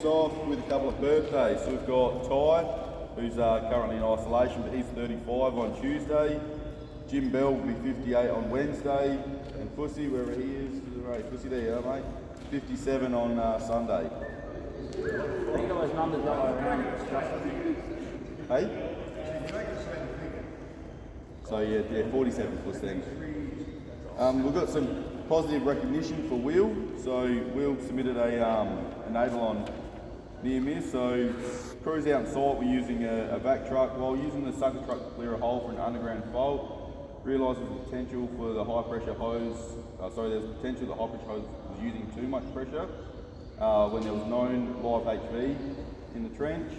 Off with a couple of birthdays. So we've got Ty, who's currently in isolation, but he's 35 on Tuesday. Jim Bell will be 58 on Wednesday, and Fussy, wherever he is, Fussy there, you mate, 57 on Sunday. I think all those numbers go around. Hey? So yeah, 47 plus then. We've got some positive recognition for Will. So Will submitted a naval on near miss. So crews out on site were using a vac truck while using the sucker truck to clear a hole for an underground fault. Realised there was potential for the high pressure hose. There's potential the high pressure hose was using too much pressure when there was known live HV in the trench.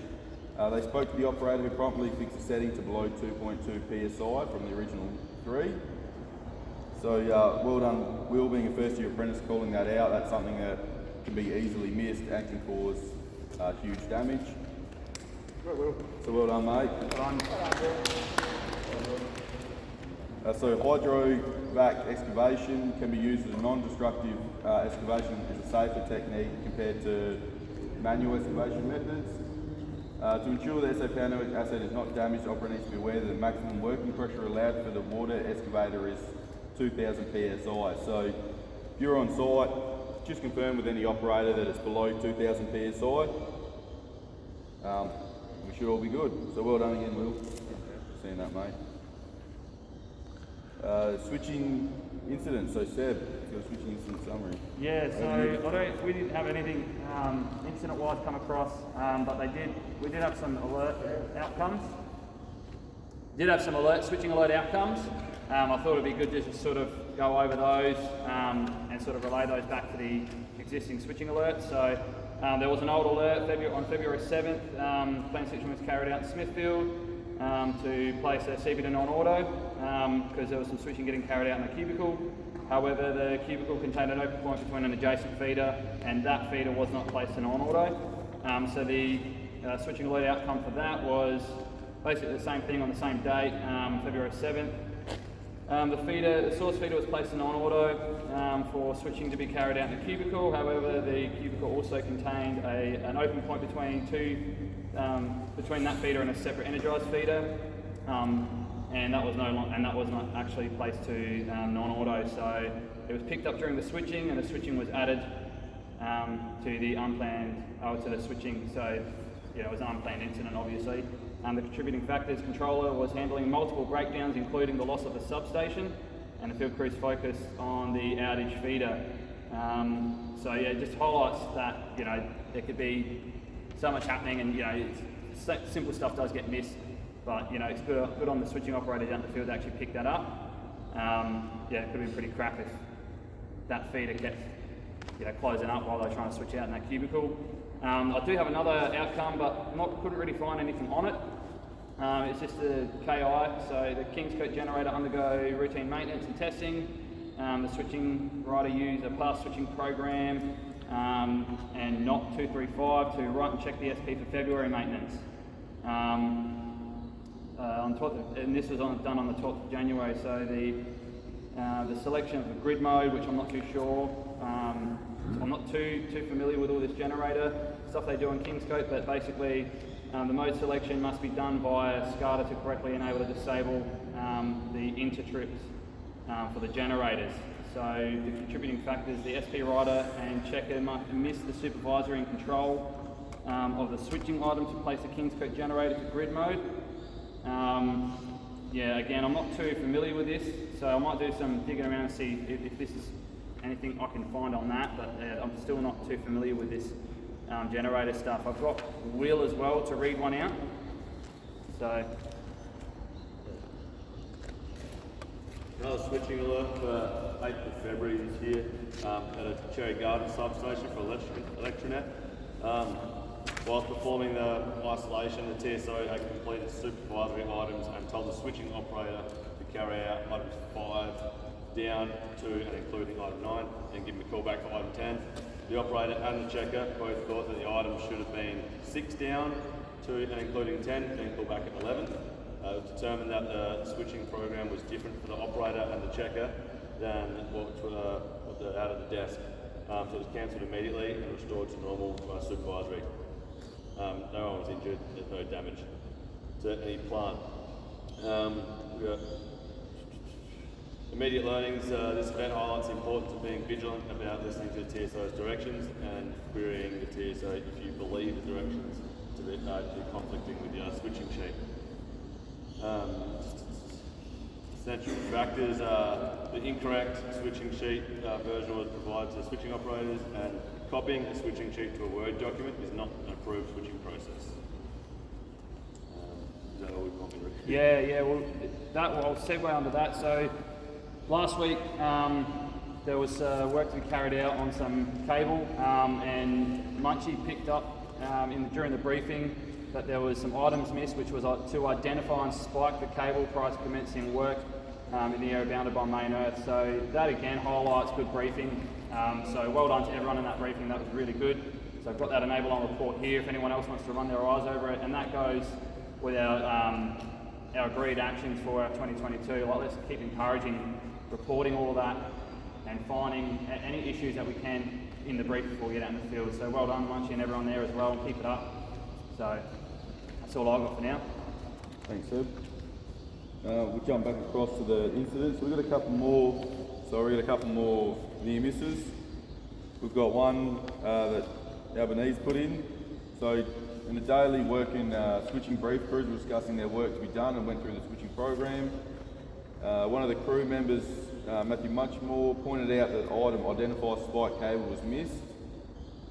They spoke to the operator, who promptly fixed the setting to below 2.2 psi from the original 3. So well done, Will, being a first year apprentice, calling that out. That's something that can be easily missed and can cause huge damage. Right, Will. So well done, mate. So hydrovac excavation can be used as a non-destructive excavation, is a safer technique compared to manual excavation methods. To ensure the SA Power Network asset is not damaged, the operator needs to be aware that the maximum working pressure allowed for the water excavator is 2,000 psi. So if you're on site, just confirm with any operator that it's below 2,000 psi. We should all be good. So well done again, Will. Seeing that, mate. Switching incidents. So Seb, your switching incident summary. Yeah, so we didn't have anything incident-wise come across, but we did have some alert outcomes. Switching alert outcomes. I thought it'd be good just to sort of go over those and sort of relay those back to the existing switching alerts. So there was an old alert on February 7th. Plan switching was carried out in Smithfield to place a CB to non-auto because there was some switching getting carried out in a cubicle. However, the cubicle contained an open point between an adjacent feeder, and that feeder was not placed to non-auto. So the switching alert outcome for that was basically the same thing on the same date, February 7th. The source feeder was placed in on-auto for switching to be carried out in the cubicle. However, the cubicle also contained an open point between that feeder and a separate energised feeder, and that was not actually placed to non-auto. So it was picked up during the switching, and the switching was added to the switching. So it was an unplanned incident, obviously. The contributing factors: controller was handling multiple breakdowns, including the loss of the substation, and the field crews focused on the outage feeder. It just highlights that there could be so much happening, and simple stuff does get missed. But it's good on the switching operator down the field to actually pick that up. It could have been pretty crap if that feeder kept closing up while they're trying to switch out in that cubicle. I do have another outcome, but couldn't really find anything on it. It's just the KI, so the Kingscote generator undergo routine maintenance and testing. The switching rider used a past switching program and not 235 to write and check the SP for February maintenance. And this was done on the 12th of January, so the selection of the grid mode, which I'm not too sure. I'm not too familiar with all this generator stuff they do in Kingscote, but basically the mode selection must be done via SCADA to correctly enable to disable the intertrips for the generators. So the contributing factors: the SP rider and checker missed the supervisory and control of the switching item to place the Kingscote generator to grid mode. Again, I'm not too familiar with this, so I might do some digging around and see if this is anything I can find on that, but I'm still not too familiar with this generator stuff. I've got Will as well to read one out. So another switching alert for 8th of February this year at a Cherry Garden substation for Electronet. Whilst performing the isolation, the TSO had completed supervisory items and told the switching operator to carry out items 5 down to and including item 9 and give him a call back for item 10. The operator and the checker both thought that the item should have been 6 down to and including 10 and call back at 11. It was determined that the switching program was different for the operator and the checker than what out of the desk. so it was cancelled immediately and restored to normal by supervisory. No one was injured, there's no damage to any plant. We got immediate learnings. This event highlights the importance of being vigilant about listening to the TSO's directions and querying the TSO if you believe the directions to be conflicting with your switching sheet. Essential factors, the incorrect switching sheet version was provided to switching operators, and copying a switching sheet to a Word document is not an approved switching process. Is that all we want me to repeat? Yeah, well, I'll segue under that. So last week there was work to be carried out on some cable, and Munchie picked up during the briefing that there was some items missed, which was to identify and spike the cable prior to commencing work in the area bounded by main earth. So that again highlights good briefing. So well done to everyone in that briefing, that was really good. So I've got that enable on report here if anyone else wants to run their eyes over it, and that goes with our agreed actions for our 2022. Like, let's keep encouraging reporting all of that and finding any issues that we can in the brief before we get out in the field. So well done, Munchie, and everyone there as well, and keep it up. So that's all I've got for now. Thanks, Seb. We'll jump back across to the incidents. We've got a couple more near misses. We've got one that Albanese put in. So in the daily working switching brief, crews were discussing their work to be done and went through the switching program. One of the crew members, Matthew Muchmore, pointed out that item identified spike cable was missed.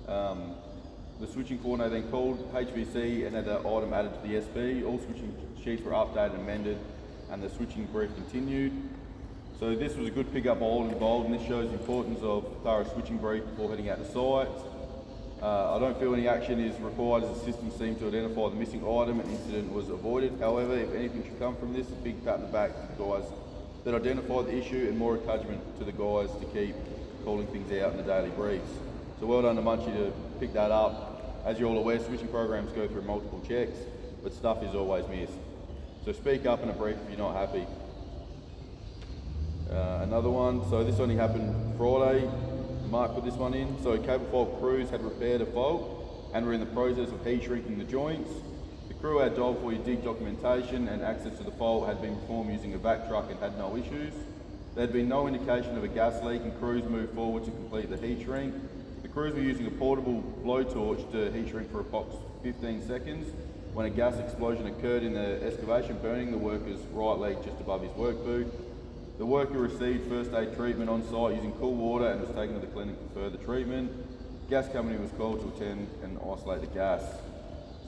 The switching coordinator then called HVC and had the item added to the SB. All switching sheets were updated and amended, and the switching brief continued. So this was a good pick-up by all involved, and this shows the importance of thorough switching brief before heading out to site. I don't feel any action is required as the system seemed to identify the missing item and incident was avoided. However, if anything should come from this, a big pat on the back to the guys that identified the issue and more encouragement to the guys to keep calling things out in the daily briefs. So well done to Munchie to pick that up. As you're all aware, switching programs go through multiple checks, but stuff is always missed. So speak up in a brief if you're not happy. Another one, so this only happened Friday. Mark put this one in. So cable fault crews had repaired a fault and were in the process of heat shrinking the joints. The crew had dial for your dig documentation and access to the fault had been performed using a vac truck and had no issues. There had been no indication of a gas leak and crews moved forward to complete the heat shrink. The crews were using a portable blowtorch to heat shrink for approximately 15 seconds when a gas explosion occurred in the excavation, burning the worker's right leg just above his work boot. The worker received first aid treatment on site using cool water and was taken to the clinic for further treatment. Gas company was called to attend and isolate the gas.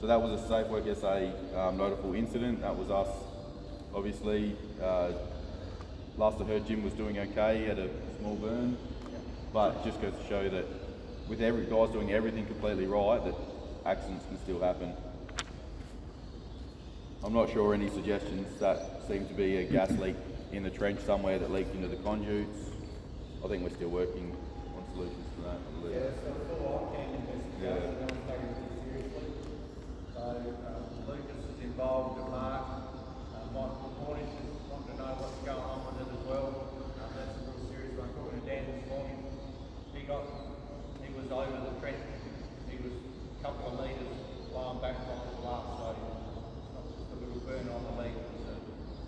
So that was a Safe Work SA notable incident. That was us, obviously. Last I heard, Jim was doing okay. He had a small burn, but it just goes to show that with every guys doing everything completely right, that accidents can still happen. I'm not sure any suggestions. That seemed to be a gas leak in the trench somewhere that leaked into the conduits. I think we're still working on solutions to that, I believe. Yeah, so full on investigation, no one's taking it seriously. So Lucas is involved with Mark. Michael Cornish is wanting to know what's going on with it as well. That's a real serious one. Talking to Dan this morning, he was over the trench. He was a couple of metres blown back from the blast, so it's not just a little burn on the leg, it's a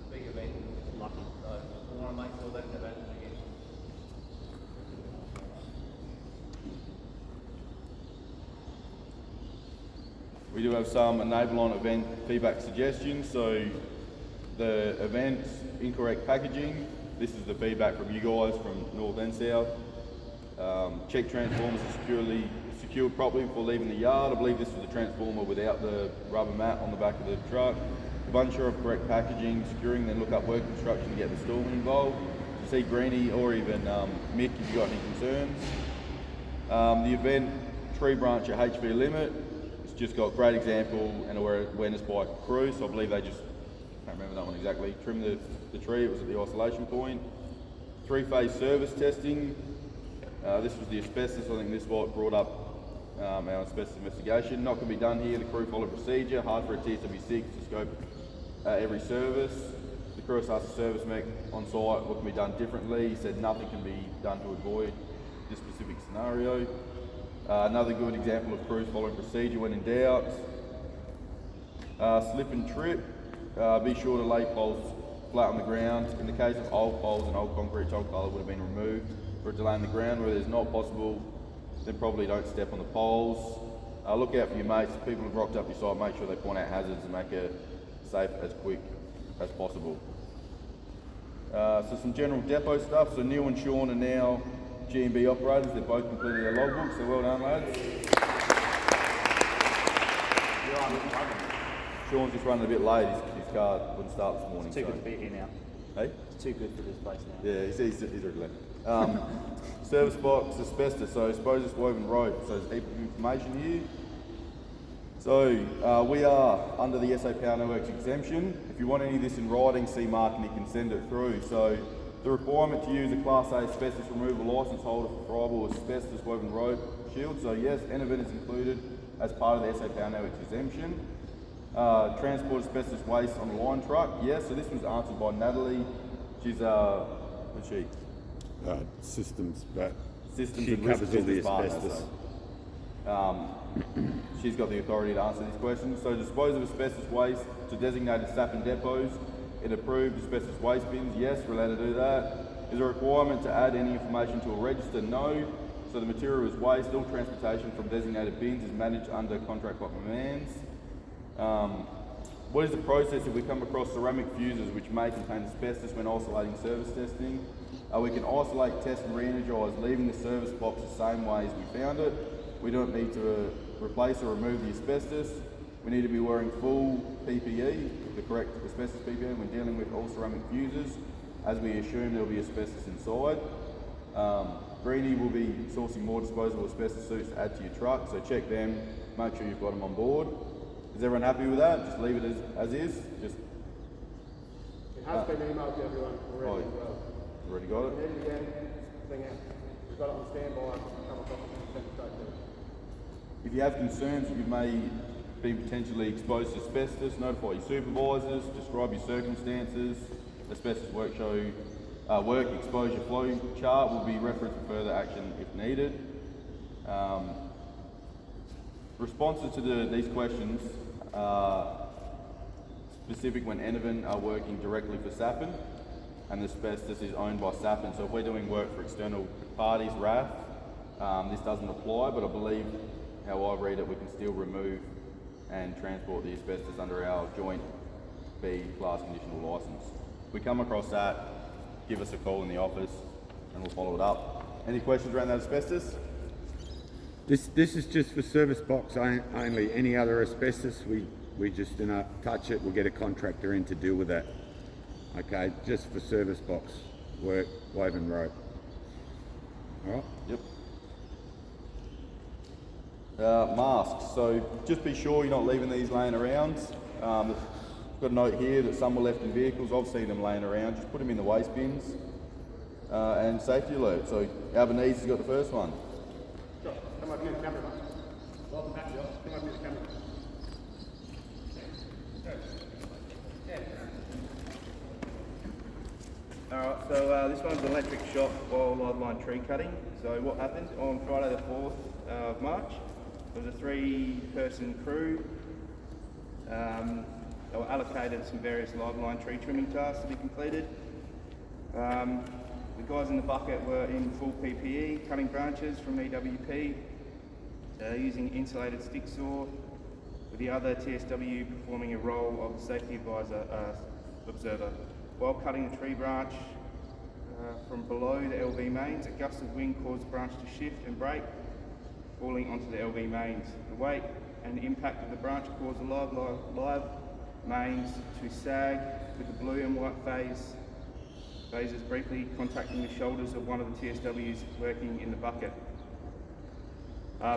big event. Lucky. So we want to make sure that never happens again. We do have some enable on event feedback suggestions. So the event incorrect packaging. This is the feedback from you guys from North and South. Check transformers are secured properly before leaving the yard. I believe this was the transformer without the rubber mat on the back of the truck. If unsure of correct packaging, securing, then look up work instruction to get the storeman involved. To see Greenie or even Mick if you've got any concerns. The event tree branch at HV limit. It's just got great example and awareness by crew, so I believe they just, I can't remember that one exactly, trimmed the tree. It was at the isolation point. Three-phase service testing. This was the asbestos. I think this is what brought up our asbestos investigation. Not going to be done here. The crew followed procedure. Hard for a TSW6 to scope every service. The crew asked the service mech on site what can be done differently. He said nothing can be done to avoid this specific scenario. Another good example of crews following procedure when in doubt. Slip and trip. Be sure to lay poles flat on the ground. In the case of old poles and old concrete, old colour would have been removed for it to lay on the ground. Where there's not possible, then probably don't step on the poles. Look out for your mates. If people have rocked up your site, make sure they point out hazards and make it safe as quick as possible. So some general depot stuff. So Neil and Sean are now G&B operators. They've both completed their logbooks, so well done, lads. Sean's just running a bit late. His car wouldn't start this morning. It's too good to be here now. Hey? It's too good for this place now. Yeah, he's already left. Service box, asbestos, so asbestos woven rope. So there's a heap of information here. So we are under the SA Power Networks exemption. If you want any of this in writing, see Mark and he can send it through. So the requirement to use a Class A asbestos removal licence holder for friable asbestos woven rope shield. So yes, Enervent is included as part of the SA Power Networks exemption. Transport asbestos waste on the line truck. Yes, so this was answered by Natalie. She's what's she? Systems, but Systems she and risk covers all the business partner, asbestos. so, she's got the authority to answer these questions. So dispose of asbestos waste to designated SAPN depots in approved asbestos waste bins. Yes, we're allowed to do that. Is there a requirement to add any information to a register? No. So the material is waste. All transportation from designated bins is managed under contract by commands. What is the process if we come across ceramic fuses which may contain asbestos when isolating service testing? We can isolate, test and re-energise, leaving the service box the same way as we found it. We don't need to replace or remove the asbestos. We need to be wearing full PPE, the correct asbestos PPE when dealing with all ceramic fuses, as we assume there will be asbestos inside. Greenie will be sourcing more disposable asbestos suits to add to your truck, so check them, make sure you've got them on board. Is everyone happy with that? Just leave it as is? Just, It has been emailed to everyone already as well. already got it? And then again, thing out. We've got it on standby, come across it, send it straight to us. If you have concerns that you may be potentially exposed to asbestos, notify your supervisors, describe your circumstances. Asbestos work exposure flow chart will be referenced for further action if needed. Responses to these questions are specific when Enervent are working directly for SAPN, and the asbestos is owned by SAPN. So if we're doing work for external parties, RAF, this doesn't apply, but I believe how I read it, we can still remove and transport the asbestos under our joint B class conditional licence. If we come across that, give us a call in the office and we'll follow it up. Any questions around that asbestos? This is just for service box only. Any other asbestos, we just do not touch it. We'll get a contractor in to deal with that. Okay, just for service box work, woven rope. All right. Yep. Masks. So just be sure you're not leaving these laying around. Got a note here that some were left in vehicles. I've seen them laying around. Just put them in the waste bins. And safety alert. So Albanese has got the first one. Sure, come over here to the camera. Welcome back, Josh. Come over here to the camera. Alright, so this one's an electric shock while live line tree cutting. So what happened on Friday the 4th of March, there was a 3-person crew. They were allocated some various live line tree trimming tasks to be completed. The guys in the bucket were in full PPE, cutting branches from EWP, using insulated stick saw, with the other TSW performing a role of safety advisor observer. While cutting the tree branch from below the LV mains, a gust of wind caused the branch to shift and break, falling onto the LV mains. The weight and impact of the branch caused the live mains to sag, with the blue and white phases briefly contacting the shoulders of one of the TSWs working in the bucket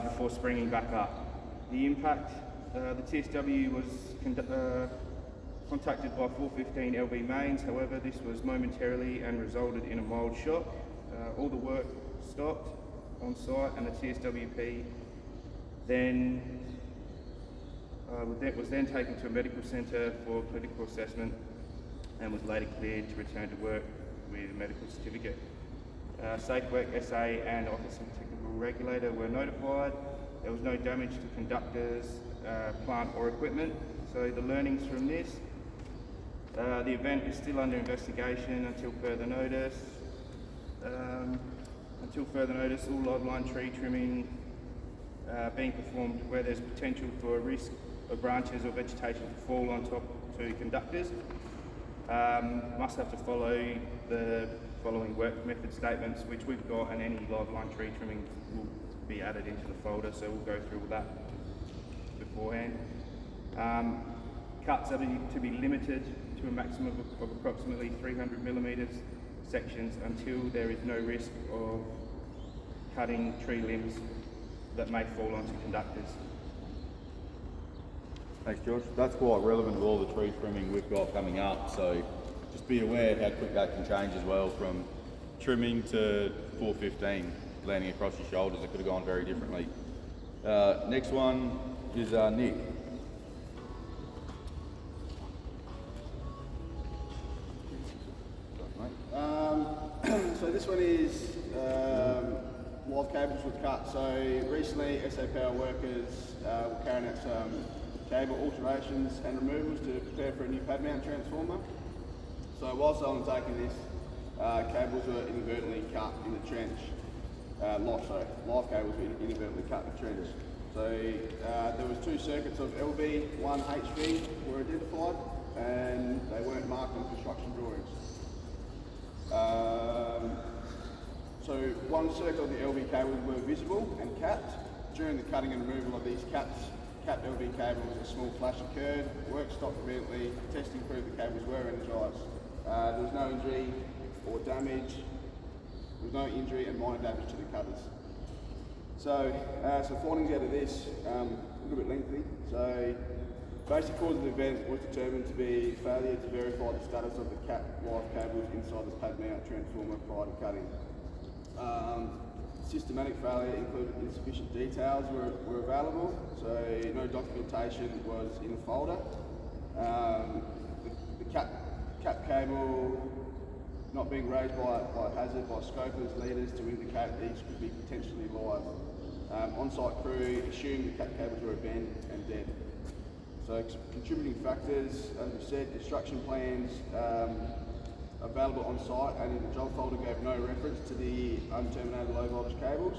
before springing back up. The impact, the TSW was contacted by 415 LV mains, however this was momentarily and resulted in a mild shock. All the work stopped on site and the TSWP was then taken to a medical centre for clinical assessment and was later cleared to return to work with a medical certificate. SafeWork SA and Office of Technical Regulator were notified. There was no damage to conductors, plant or equipment. So the learnings from this, the event is still under investigation until further notice. All live line tree trimming being performed where there's potential for a risk of branches or vegetation to fall on top to conductors. Must have to follow the following work method statements, which we've got, and any live line tree trimming will be added into the folder, so we'll go through all that beforehand. Cuts are to be limited to a maximum of approximately 300 millimetres sections until there is no risk of cutting tree limbs that may fall onto conductors. Thanks, George. That's quite relevant to all the tree trimming we've got coming up, so just be aware how quick that can change as well, from trimming to 415 landing across your shoulders. It could have gone very differently. Next one is Nick. So this one is live cables were cut. So recently SA Power workers were carrying out some cable alterations and removals to prepare for a new pad mount transformer. So whilst undertaking this, cables were inadvertently cut in the trench. Live cables were inadvertently cut in the trench. So there was 2 circuits of LV, 1 HV were identified, and they weren't marked on construction drawings. So 1 circuit of the LV cables were visible and capped. During the cutting and removal of these capped LV cables, a small flash occurred. Work stopped immediately. Testing proved the cables were energised. There was no injury or damage. There was no injury and minor damage to the cutters. So findings out of this, a little bit lengthy. So basic cause of the event was determined to be failure to verify the status of the capped live cables inside the pad mount transformer prior to cutting. Systematic failure included insufficient details were available, so no documentation was in the folder. The cap cable not being raised by hazard by scopers leaders to indicate these could be potentially live. On-site crew assumed the cap cables were abandoned and dead. So contributing factors, as we said, construction plans available on site and in the job folder gave no reference to the unterminated low voltage cables.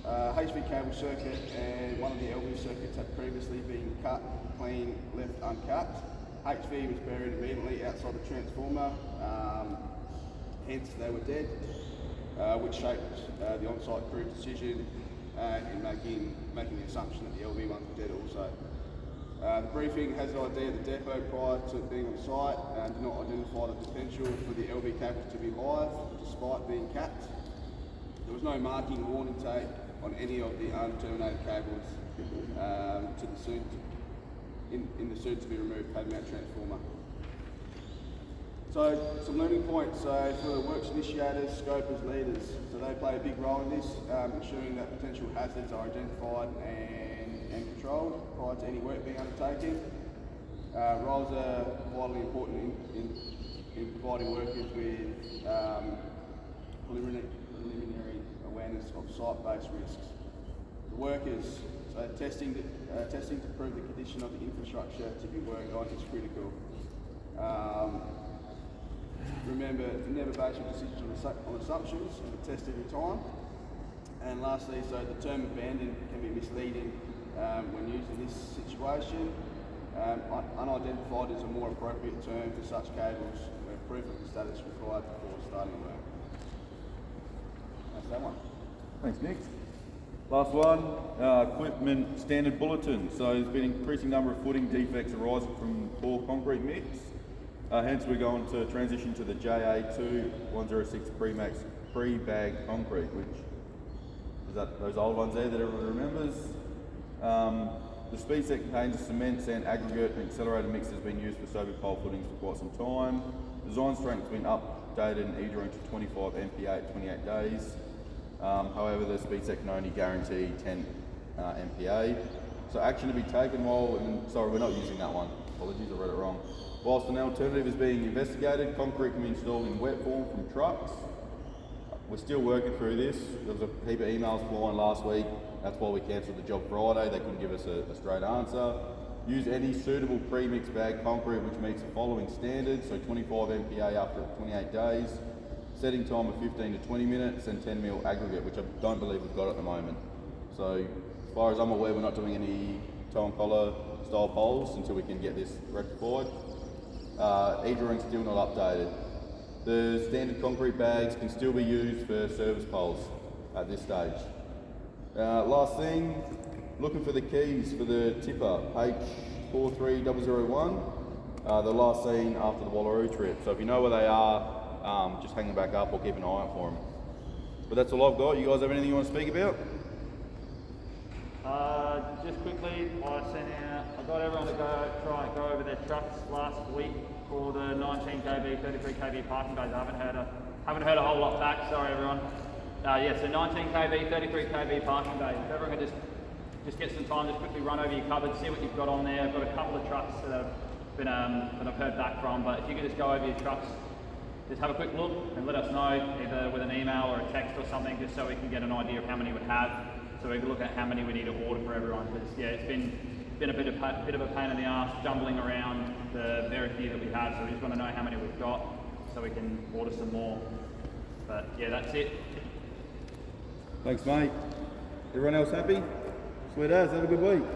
HV cable circuit and one of the LV circuits had previously been cut, clean, left uncapped. HV was buried immediately outside the transformer, hence they were dead, which shaped the on-site crew decision in making the assumption that the LV ones were dead also. The briefing has an idea of the depot prior to being on site and did not identify the potential for the LV cables to be live despite being capped. There was no marking or warning tape on any of the unterminated cables to the soon in the soon to be removed pad mount transformer. So some learning points. So for the works initiators, scopers, leaders, so they play a big role in this, ensuring that potential hazards are identified and controlled prior to any work being undertaken. Roles are vitally important in providing workers with preliminary awareness of site-based risks. The workers, so testing to prove the condition of the infrastructure to be worked on is critical. Remember to never base your decisions on assumptions, but test every time. And lastly, so the term abandoned can be misleading when used in this situation. Unidentified is a more appropriate term for such cables where proof of the status required before starting work. That's that one. Thanks, Nick. Last one, equipment standard bulletin. So there's been an increasing number of footing defects arising from poor concrete mix. Hence we're going to transition to the JA2 106 Pre-Max pre-bag concrete, which is that those old ones there that everyone remembers. The speed set contains a cement, sand, aggregate and accelerated mix has been used for soapy pole footings for quite some time. Design strength has been updated and E-drawn to 25 MPa at 28 days. However, the speed set can only guarantee 10 MPa. So action to be taken sorry, we're not using that one. Apologies, I read it wrong. Whilst an alternative is being investigated, concrete can be installed in wet form from trucks. we're still working through this. There was a heap of emails flying last week. That's why we cancelled the job Friday. They couldn't give us a straight answer. Use any suitable pre-mixed bag concrete which meets the following standards. So 25 MPa after 28 days. Setting time of 15 to 20 minutes and 10 mil aggregate, which I don't believe we've got at the moment. So as far as I'm aware, we're not doing any toe and collar style poles until we can get this rectified. E-drawing still not updated. The standard concrete bags can still be used for service poles at this stage. Last thing, looking for the keys for the tipper, H43001. The last seen after the Wallaroo trip. So if you know where they are, just hang them back up or keep an eye out for them. But that's all I've got. You guys have anything you want to speak about? Just quickly, I got everyone to try and go over their trucks last week for the 19 kV, 33 kV parking bays. I haven't heard a whole lot back. Sorry, everyone. Yeah, so 19 kV, 33 kV parking bays. If everyone could just get some time, just quickly run over your cupboard, see what you've got on there. I've got a couple of trucks that I've heard back from, but if you could just go over your trucks, just have a quick look and let us know, either with an email or a text or something, just so we can get an idea of how many we have, so we can look at how many we need to order for everyone. Because yeah, it's been a bit of a pain in the ass jumbling around the very few that we have, so we just want to know how many we've got so we can order some more. But yeah, that's it. Thanks, mate. Everyone else happy? Sweet as. Have a good week.